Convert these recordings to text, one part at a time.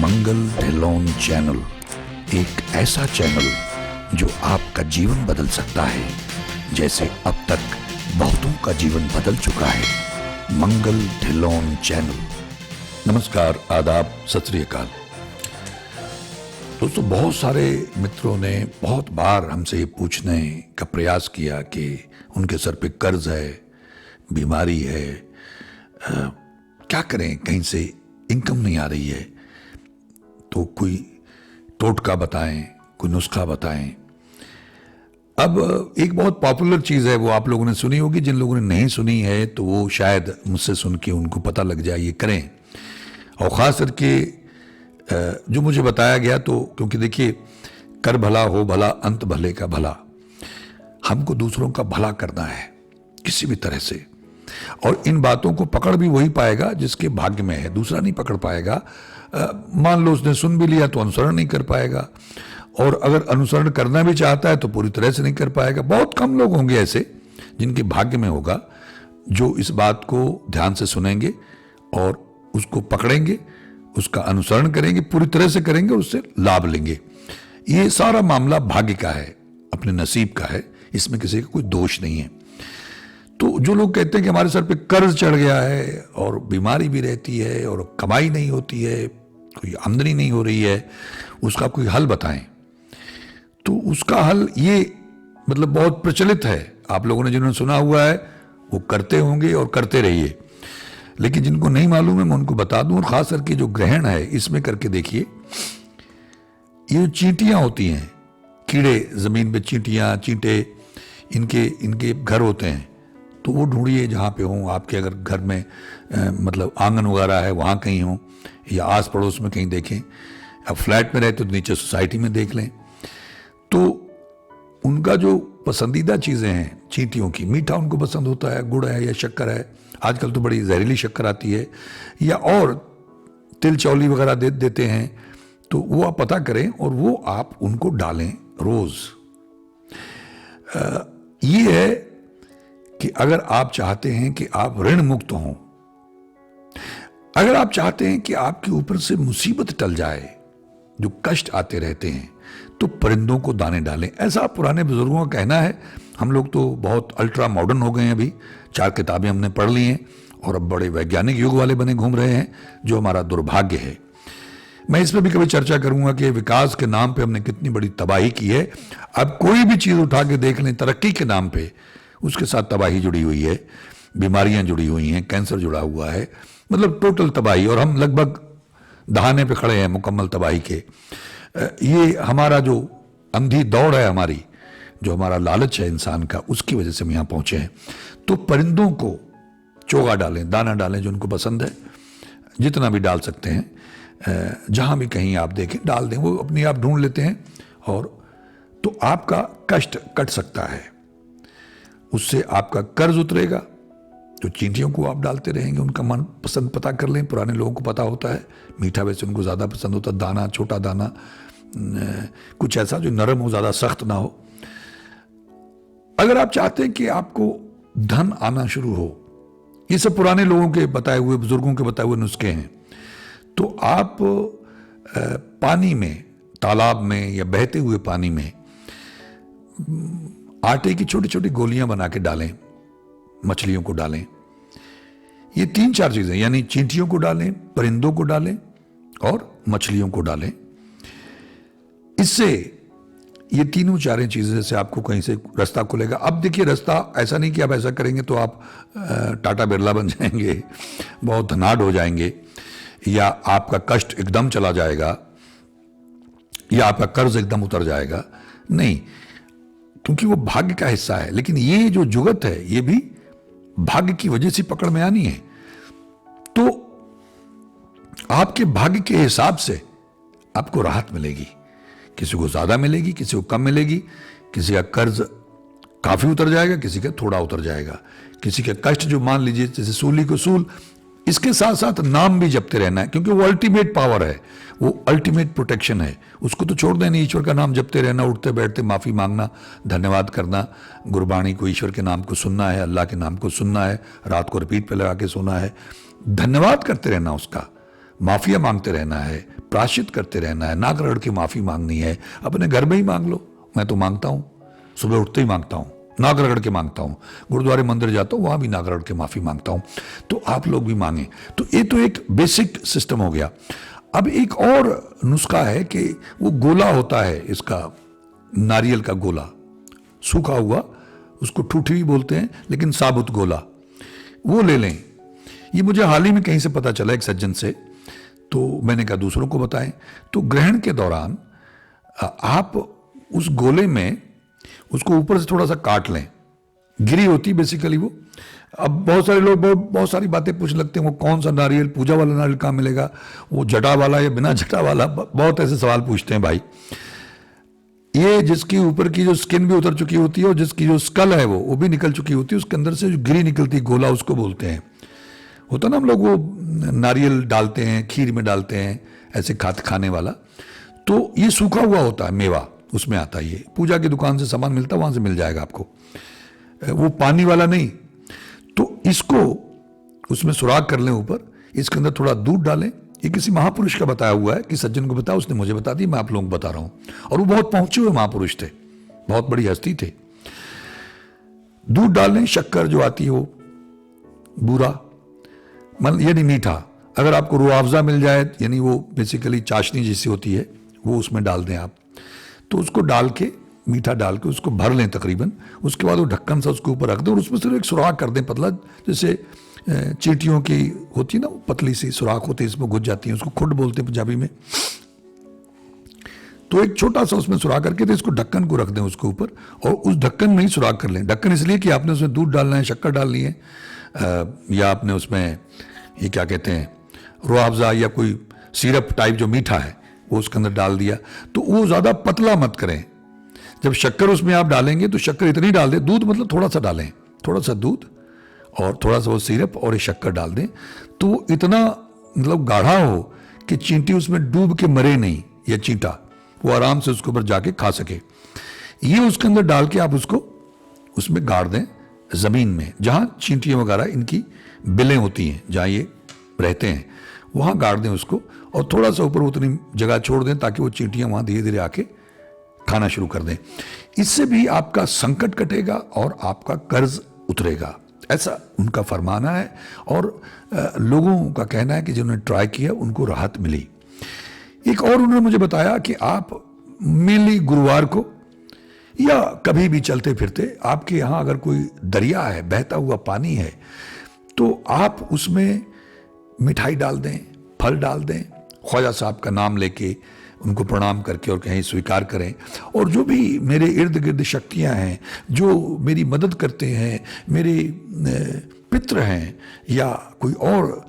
मंगल Dhillon channel एक ऐसा channel जो आपका जीवन बदल सकता है, जैसे अब तक बहुतों का जीवन बदल चुका है। मंगल ढिल्लोन चैनल। नमस्कार, आदाब, सत श्री अकाल। दोस्तों, बहुत सारे मित्रों ने बहुत बार हमसे ये पूछने का प्रयास किया कि उनके सर पे कर्ज है, बीमारी है, क्या करें, कहीं से इनकम नहीं आ रही है, तो कोई टोटका बताएं, कोई नुस्खा बताएं। अब एक बहुत पॉपुलर चीज़ है, वो आप लोगों ने सुनी होगी। जिन लोगों ने नहीं सुनी है तो वो शायद मुझसे सुन के उनको पता लग जाए, ये करें। और ख़ास करके जो मुझे बताया गया, तो क्योंकि देखिए, कर भला हो भला, अंत भले का भला। हमको दूसरों का भला करना है किसी भी तरह से, और इन बातों को पकड़ भी वही पाएगा जिसके भाग्य में है, दूसरा नहीं पकड़ पाएगा। मान लो उसने सुन भी लिया तो अनुसरण नहीं कर पाएगा, और अगर अनुसरण करना भी चाहता है तो पूरी तरह से नहीं कर पाएगा। बहुत कम लोग होंगे ऐसे जिनके भाग्य में होगा, जो इस बात को ध्यान से सुनेंगे और उसको पकड़ेंगे, उसका अनुसरण करेंगे, पूरी तरह से करेंगे और उससे लाभ लेंगे। ये सारा मामला भाग्य का है, अपने नसीब का है, इसमें किसी का कोई दोष नहीं है। तो जो लोग कहते हैं कि हमारे सर पे कर्ज चढ़ गया है और बीमारी भी रहती है और कमाई नहीं होती है, कोई आमदनी नहीं हो रही है, उसका कोई हल बताएं। तो उसका हल ये मतलब बहुत प्रचलित है, आप लोगों ने जिन्होंने सुना हुआ है वो करते होंगे और करते रहिए। लेकिन जिनको नहीं मालूम है मैं उनको बता दूं, और खास करके जो ग्रहण है इसमें करके देखिए। ये चींटियां होती हैं, कीड़े, जमीन पे चींटियां, चींटे, इनके घर होते हैं, तो वो ढूंढिए जहाँ पे हों आपके। अगर घर में मतलब आंगन वगैरह है वहाँ कहीं हो, या आस पड़ोस में कहीं देखें। अब फ्लैट में रहते तो नीचे सोसाइटी में देख लें। तो उनका जो पसंदीदा चीज़ें हैं चींटियों की, मीठा उनको पसंद होता है, गुड़ है या शक्कर है। आजकल तो बड़ी जहरीली शक्कर आती है, या और तिल चौली वगैरह देते हैं। तो वो आप पता करें और वो आप उनको डालें रोज़। ये है कि अगर आप चाहते हैं कि आप ऋण मुक्त हों, अगर आप चाहते हैं कि आपके ऊपर से मुसीबत टल जाए, जो कष्ट आते रहते हैं, तो परिंदों को दाने डालें। ऐसा पुराने बुजुर्गों का कहना है। हम लोग तो बहुत अल्ट्रा मॉडर्न हो गए हैं, अभी 4 किताबें हमने पढ़ ली हैं और अब बड़े वैज्ञानिक युग वाले बने घूम रहे हैं, जो हमारा दुर्भाग्य है। मैं इस पर भी कभी चर्चा करूंगा कि विकास के नाम पे हमने कितनी बड़ी तबाही की है। अब कोई भी चीज़ उठा के देख लें, तरक्की के नाम पे उसके साथ तबाही जुड़ी हुई है, बीमारियां जुड़ी हुई हैं, कैंसर जुड़ा हुआ है, मतलब टोटल तबाही। और हम लगभग दहाने पे खड़े हैं मुकम्मल तबाही के। ये हमारा जो अंधी दौड़ है, हमारी जो हमारा लालच है इंसान का, उसकी वजह से हम यहाँ पहुँचे हैं। तो परिंदों को चोगा डालें, दाना डालें, जो उनको पसंद है, जितना भी डाल सकते हैं, जहाँ भी कहीं आप देखें डाल दें, वो अपने आप ढूंढ लेते हैं। और तो आपका कष्ट कट सकता है, उससे आपका कर्ज उतरेगा। जो चींटियों को आप डालते रहेंगे, उनका मन पसंद पता कर लें। पुराने लोगों को पता होता है, मीठा वैसे उनको ज़्यादा पसंद होता है, दाना छोटा दाना, कुछ ऐसा जो नरम हो, ज़्यादा सख्त ना हो। अगर आप चाहते हैं कि आपको धन आना शुरू हो, ये सब पुराने लोगों के बताए हुए, बुजुर्गों के बताए हुए नुस्खे हैं। तो आप पानी में, तालाब में या बहते हुए पानी में आटे की छोटी छोटी गोलियां बना के डालें, मछलियों को डालें। ये 3-4 चीजें, यानी चींटियों को डालें, परिंदों को डालें और मछलियों को डालें। इससे ये 3-4 चीजें से आपको कहीं से रास्ता खुलेगा। अब देखिए, रास्ता ऐसा नहीं कि आप ऐसा करेंगे तो आप टाटा बिरला बन जाएंगे, बहुत धनाढ़ हो जाएंगे, या आपका कष्ट एकदम चला जाएगा, या आपका कर्ज एकदम उतर जाएगा। नहीं, क्योंकि वो भाग्य का हिस्सा है। लेकिन ये जो जुगत है, ये भी भाग्य की वजह से पकड़ में आनी है। तो आपके भाग्य के हिसाब से आपको राहत मिलेगी। किसी को ज्यादा मिलेगी, किसी को कम मिलेगी। किसी का कर्ज काफी उतर जाएगा, किसी का थोड़ा उतर जाएगा। किसी का कष्ट, जो मान लीजिए जैसे सूली को सूल, इसके साथ साथ नाम भी जपते रहना है, क्योंकि वो अल्टीमेट पावर है, वो अल्टीमेट प्रोटेक्शन है। उसको तो छोड़ देना, ईश्वर का नाम जपते रहना, उठते बैठते माफ़ी मांगना, धन्यवाद करना, गुरबाणी को, ईश्वर के नाम को सुनना है, अल्लाह के नाम को सुनना है, रात को रिपीट पे लगा के सोना है, धन्यवाद करते रहना उसका, माफिया मांगते रहना है, प्रायश्चित करते रहना है, नाक रगड़ के माफ़ी मांगनी है। अपने घर में ही मांग लो, मैं तो मांगता हूँ, सुबह उठते ही मांगता हूँ, नाक रगड़ के मांगता हूँ, गुरुद्वारे मंदिर जाता हूँ, वहाँ भी नाक रगड़ के माफ़ी मांगता हूँ। तो आप लोग भी मांगें। तो ये तो एक बेसिक सिस्टम हो गया। अब एक और नुस्खा है कि वो गोला होता है इसका, नारियल का गोला, सूखा हुआ, उसको ठूठी भी बोलते हैं, लेकिन साबुत गोला, वो ले लें। ये मुझे हाल ही में कहीं से पता चला एक सज्जन से, तो मैंने कहा दूसरों को बताएं। तो ग्रहण के दौरान आप उस गोले में उसको ऊपर से थोड़ा सा काट लें, गिरी होती बेसिकली वो। अब बहुत सारे लोग बहुत सारी बातें पूछ लगते हैं, वो कौन सा नारियल, पूजा वाला नारियल कहाँ मिलेगा, वो जटा वाला या बिना जटा वाला, बहुत ऐसे सवाल पूछते हैं भाई। ये जिसकी ऊपर की जो स्किन भी उतर चुकी होती है और जिसकी जो स्कल है वो भी निकल चुकी होती है, उसके अंदर से जो गिरी निकलती गोला, उसको बोलते हैं। होता ना, हम लोग वो नारियल डालते हैं, खीर में डालते हैं, ऐसे खाने वाला। तो ये सूखा हुआ होता है मेवा, उसमें आता है। ये पूजा की दुकान से सामान मिलता है, वहां से मिल जाएगा आपको, वो पानी वाला नहीं। तो इसको उसमें सुराख कर लें ऊपर, इसके अंदर थोड़ा दूध डालें। ये किसी महापुरुष का बताया हुआ है कि सज्जन को बताया, उसने मुझे बता दी, मैं आप लोगों को बता रहा हूं। और वो बहुत पहुंचे हुए महापुरुष थे, बहुत बड़ी हस्ती थे। दूध डाल लें, शक्कर जो आती है वो बूरा, यानी मीठा। अगर आपको रुआवजा मिल जाए, यानी वो बेसिकली चाशनी जैसी होती है, वो उसमें डाल दें आप। तो उसको डाल के, मीठा डाल के उसको भर लें तकरीबन। उसके बाद वो ढक्कन सा उसके ऊपर रख दें और उसमें सिर्फ एक सुराख कर दें पतला, जैसे चींटियों की होती है ना, पतली सी सुराख होती है, इसमें घुस जाती है, उसको खुड बोलते हैं पंजाबी में। तो एक छोटा सा उसमें सुराख करके, तो इसको ढक्कन को रख दें उसके ऊपर, और उस ढक्कन में ही सुराख कर लें। ढक्कन इसलिए कि आपने उसमें दूध डालना है, शक्कर डालनी है, या आपने उसमें ये क्या कहते हैं, रुआवजा या कोई सिरप टाइप जो मीठा है वो उसके अंदर डाल दिया। तो वो ज़्यादा पतला मत करें। जब शक्कर उसमें आप डालेंगे तो शक्कर इतनी डाल दें, दूध मतलब थोड़ा सा डालें, थोड़ा सा दूध और थोड़ा सा वो सिरप और ये शक्कर डाल दें। तो इतना मतलब गाढ़ा हो कि चींटी उसमें डूब के मरे नहीं, या चींटा वो आराम से उसके ऊपर जाके खा सके। ये उसके अंदर डाल के आप उसको उसमें गाड़ दें ज़मीन में, जहाँ चींटियाँ वगैरह इनकी बिलें होती हैं, जहाँ ये रहते हैं, वहाँ गाड़ दें उसको। और थोड़ा सा ऊपर उतनी जगह छोड़ दें ताकि वो चींटियाँ वहाँ धीरे धीरे आके खाना शुरू कर दें। इससे भी आपका संकट कटेगा और आपका कर्ज उतरेगा, ऐसा उनका फरमाना है। और लोगों का कहना है कि जिन्होंने ट्राई किया उनको राहत मिली। एक और उन्होंने मुझे बताया कि आप मेनली गुरुवार को या कभी भी चलते फिरते, आपके यहाँ अगर कोई दरिया है, बहता हुआ पानी है, तो आप उसमें मिठाई डाल दें, फल डाल दें, ख्वाजा साहब का नाम लेके उनको प्रणाम करके और कहीं स्वीकार करें। और जो भी मेरे इर्द गिर्द शक्तियाँ हैं जो मेरी मदद करते हैं, मेरे पितृ हैं या कोई और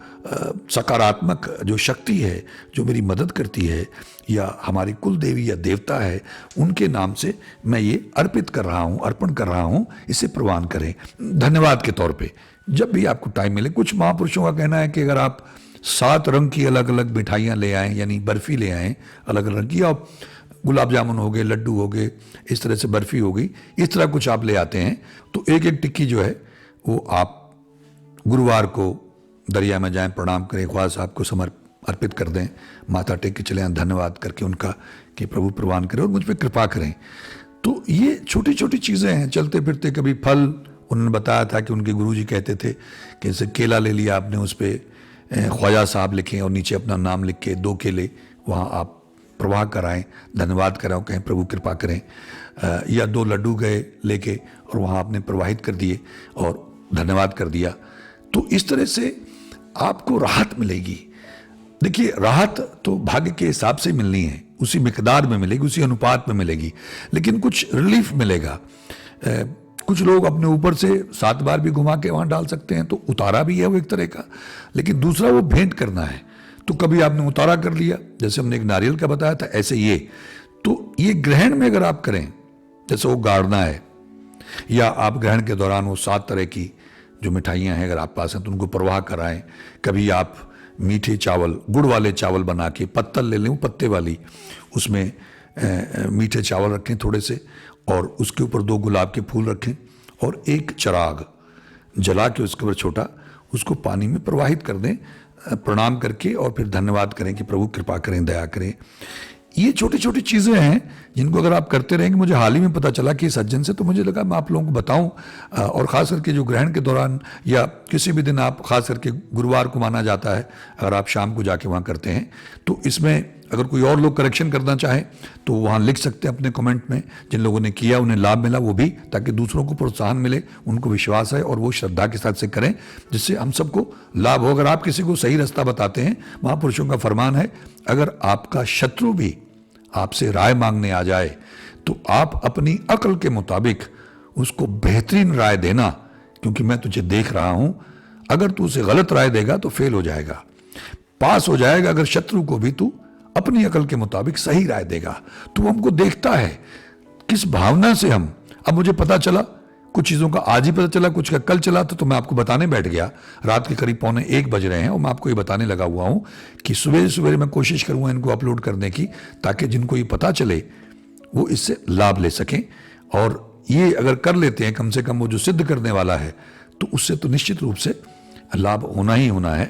सकारात्मक जो शक्ति है जो मेरी मदद करती है, या हमारी कुल देवी या देवता है, उनके नाम से मैं ये अर्पित कर रहा हूँ, अर्पण कर रहा हूँ, इसे प्रवान करें धन्यवाद के तौर पे। जब भी आपको टाइम मिले, कुछ महापुरुषों का कहना है कि अगर आप 7 रंग की अलग अलग मिठाइयाँ ले आएँ, यानी बर्फ़ी ले आएँ अलग अलग रंग की, और गुलाब जामुन हो गए, लड्डू हो गए, इस तरह से बर्फ़ी हो गई, इस तरह कुछ आप ले आते हैं, तो एक एक टिक्की जो है वो आप गुरुवार को दरिया में जाएं, प्रणाम करें, ख्वाजा साहब को अर्पित कर दें, माथा टेक के चले आएं, धन्यवाद करके उनका कि प्रभु प्रवान करें और मुझ पर कृपा करें। तो ये छोटी छोटी चीज़ें हैं। चलते फिरते कभी फल, उन्होंने बताया था कि उनके गुरुजी कहते थे कि जैसे केला ले लिया आपने, उस पर ख्वाजा साहब लिखें और नीचे अपना नाम लिख के 2 केले वहाँ आप प्रवाह कराएं, धन्यवाद कराओ, कहें प्रभु कृपा करें। या 2 लड्डू गए लेके और वहाँ आपने प्रवाहित कर दिए और धन्यवाद कर दिया। तो इस तरह से आपको राहत मिलेगी। देखिए, राहत तो भाग्य के हिसाब से मिलनी है, उसी मिकदार में मिलेगी, उसी अनुपात में मिलेगी, लेकिन कुछ रिलीफ मिलेगा। कुछ लोग अपने ऊपर से 7 बार भी घुमा के वहाँ डाल सकते हैं, तो उतारा भी है वो एक तरह का। लेकिन दूसरा वो भेंट करना है, तो कभी आपने उतारा कर लिया, जैसे हमने एक नारियल का बताया था, ऐसे ये। तो ये ग्रहण में अगर आप करें, जैसे वो गाड़ना है, या आप ग्रहण के दौरान वो 7 तरह की जो मिठाइयाँ हैं अगर आप पास हैं तो उनको प्रवाह कराएं। कभी आप मीठे चावल, गुड़ वाले चावल बना के, पत्तल ले लें वो पत्ते वाली, उसमें मीठे चावल रखें थोड़े से, और उसके ऊपर 2 गुलाब के फूल रखें और एक चिराग जला के उसके ऊपर छोटा, उसको पानी में प्रवाहित कर दें प्रणाम करके और फिर धन्यवाद करें कि प्रभु कृपा करें, दया करें। ये छोटी छोटी चीज़ें हैं जिनको अगर आप करते रहेंगे। मुझे हाल ही में पता चला कि सज्जन से, तो मुझे लगा मैं आप लोगों को बताऊं। और ख़ास करके जो ग्रहण के दौरान या किसी भी दिन, आप ख़ास करके गुरुवार को माना जाता है, अगर आप शाम को जाके वहाँ करते हैं, तो इसमें अगर कोई और लोग करेक्शन करना चाहें तो वहाँ लिख सकते हैं अपने कमेंट में। जिन लोगों ने किया उन्हें लाभ मिला वो भी, ताकि दूसरों को प्रोत्साहन मिले, उनको विश्वास है और वो श्रद्धा के साथ से करें, जिससे हम सबको लाभ हो। अगर आप किसी को सही रास्ता बताते हैं, महापुरुषों का फरमान है, अगर आपका शत्रु भी आपसे राय मांगने आ जाए तो आप अपनी अक्ल के मुताबिक उसको बेहतरीन राय देना, क्योंकि मैं तुझे देख रहा हूं। अगर तू उसे गलत राय देगा तो फेल हो जाएगा, पास हो जाएगा अगर शत्रु को भी तू अपनी अकल के मुताबिक सही राय देगा। तू हमको देखता है किस भावना से हम, अब मुझे पता चला कुछ चीज़ों का आज ही पता चला, कुछ का कल चला था, तो मैं आपको बताने बैठ गया। रात के करीब 12:45 बज रहे हैं और मैं आपको ये बताने लगा हुआ हूँ कि सुबह सुबह मैं कोशिश करूँगा इनको अपलोड करने की, ताकि जिनको ये पता चले वो इससे लाभ ले सकें। और ये अगर कर लेते हैं कम से कम वो जो सिद्ध करने वाला है, तो उससे तो निश्चित रूप से लाभ होना ही होना है।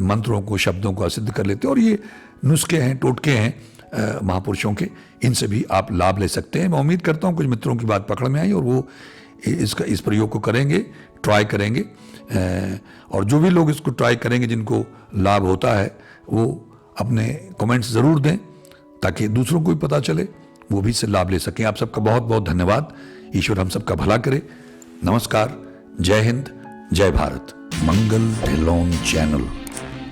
मंत्रों को, शब्दों को सिद्ध कर लेते हैं। और ये नुस्खे हैं, टोटके हैं महापुरुषों के, इनसे भी आप लाभ ले सकते हैं। मैं उम्मीद करता हूँ कुछ मित्रों की बात पकड़ में आई और वो इस प्रयोग को करेंगे, ट्राई करेंगे। और जो भी लोग इसको ट्राई करेंगे, जिनको लाभ होता है, वो अपने कमेंट्स ज़रूर दें, ताकि दूसरों को भी पता चले, वो भी इससे लाभ ले सकें। आप सबका बहुत बहुत धन्यवाद। ईश्वर हम सबका भला करे। नमस्कार, जय हिंद, जय भारत। मंगल ढिल्लोन चैनल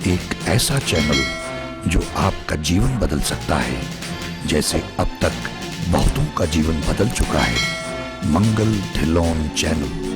एक ऐसा चैनल जो आपका जीवन बदल सकता है, जैसे अब तक बहुतों का जीवन बदल चुका है। मंगल ढिल्लोन चैनल।